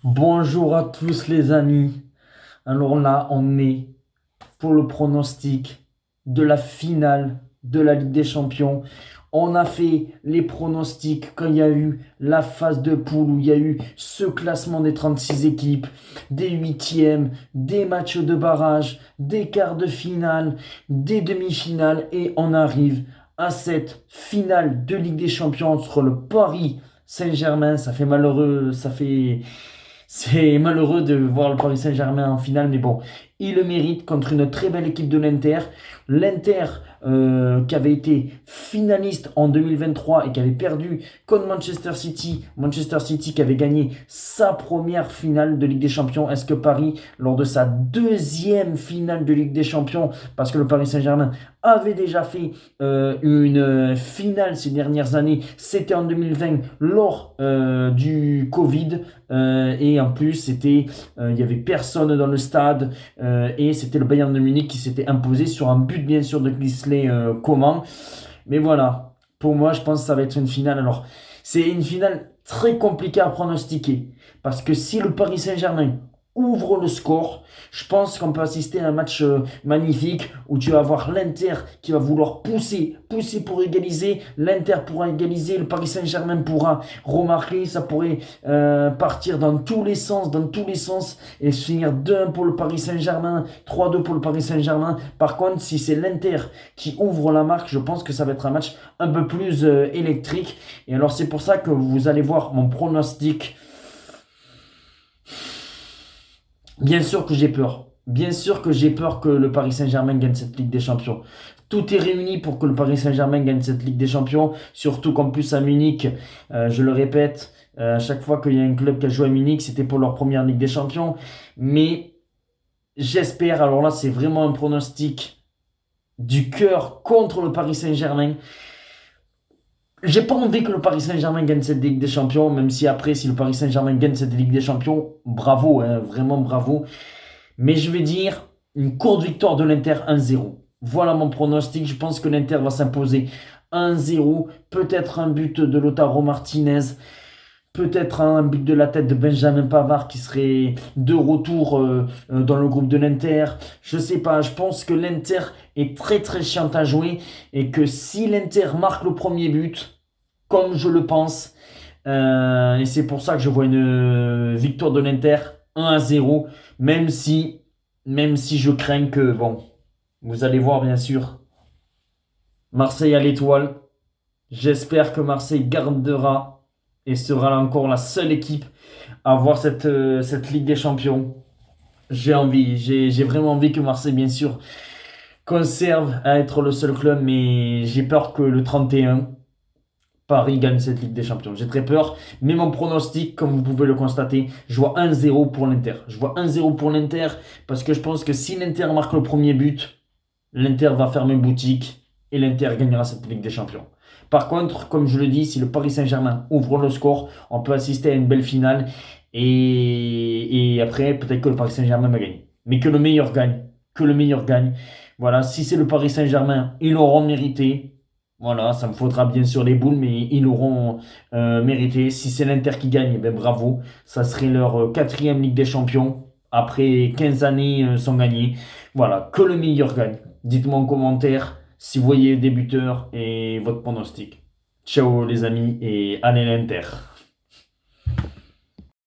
Bonjour à tous les amis. Alors là, on est pour le pronostic de la finale de la Ligue des Champions. On a fait les pronostics quand il y a eu la phase de poule où il y a eu ce classement des 36 équipes, des huitièmes, des matchs de barrage, des quarts de finale, des demi-finales et on arrive à cette finale de Ligue des Champions entre le Paris Saint-Germain. C'est malheureux de voir le Paris Saint-Germain en finale, mais bon, il le mérite contre une très belle équipe de l'Inter. L'Inter, qui avait été finaliste en 2023 et qui avait perdu contre Manchester City. Manchester City qui avait gagné sa première finale de Ligue des Champions. Est-ce que Paris, lors de sa deuxième finale de Ligue des Champions, parce que le Paris Saint-Germain avait déjà fait une finale ces dernières années, c'était en 2020 lors du Covid. Et en plus, il y avait personne dans le stade et c'était le Bayern de Munich qui s'était imposé sur un but bien sûr de Kingsley Coman. Mais voilà, pour moi, je pense que ça va être une finale. Alors, c'est une finale très compliquée à pronostiquer parce que si le Paris Saint-Germain ouvre le score, je pense qu'on peut assister à un match magnifique où tu vas avoir l'Inter qui va vouloir pousser pour égaliser. L'Inter pourra égaliser, le Paris Saint-Germain pourra remarquer, ça pourrait partir dans tous les sens et se finir 2-1 pour le Paris Saint-Germain, 3-2 pour le Paris Saint-Germain. Par contre, si c'est l'Inter qui ouvre la marque, je pense que ça va être un match un peu plus électrique. Et alors c'est pour ça que vous allez voir mon pronostic. Bien sûr que j'ai peur. Bien sûr que j'ai peur que le Paris Saint-Germain gagne cette Ligue des Champions. Tout est réuni pour que le Paris Saint-Germain gagne cette Ligue des Champions. Surtout qu'en plus à Munich, je le répète, à chaque fois qu'il y a un club qui a joué à Munich, c'était pour leur première Ligue des Champions. Mais j'espère, alors là c'est vraiment un pronostic du cœur contre le Paris Saint-Germain. J'ai pas envie que le Paris Saint-Germain gagne cette Ligue des Champions, même si après, si le Paris Saint-Germain gagne cette Ligue des Champions, bravo, hein, vraiment bravo. Mais je vais dire une courte victoire de l'Inter 1-0. Voilà mon pronostic. Je pense que l'Inter va s'imposer 1-0. Peut-être un but de Lautaro Martinez. Peut-être un but de la tête de Benjamin Pavard qui serait de retour dans le groupe de l'Inter. Je sais pas. Je pense que l'Inter est très très chiant à jouer. Et que si l'Inter marque le premier but, comme je le pense, et c'est pour ça que je vois une victoire de l'Inter 1-0, même si, même si je crains que, bon, vous allez voir bien sûr, Marseille à l'étoile. J'espère que Marseille gardera et sera encore la seule équipe à avoir cette Ligue des Champions. J'ai vraiment envie que Marseille, bien sûr, conserve à être le seul club, mais j'ai peur que le 31 Paris gagne cette Ligue des Champions. J'ai très peur, mais mon pronostic, comme vous pouvez le constater, je vois 1-0 pour l'Inter. Je vois 1-0 pour l'Inter parce que je pense que si l'Inter marque le premier but, l'Inter va fermer boutique et l'Inter gagnera cette Ligue des Champions. Par contre, comme je le dis, si le Paris Saint-Germain ouvre le score, on peut assister à une belle finale et après, peut-être que le Paris Saint-Germain va gagner. Mais que le meilleur gagne. Que le meilleur gagne. Voilà, si c'est le Paris Saint-Germain, ils l'auront mérité. Voilà, ça me faudra bien sûr les boules, mais ils l'auront mérité. Si c'est l'Inter qui gagne, eh ben bravo. Ça serait leur quatrième Ligue des Champions. Après 15 années sans gagner. Voilà, que le meilleur gagne. Dites-moi en commentaire si vous voyez des buteurs et votre pronostic. Ciao les amis et allez l'Inter.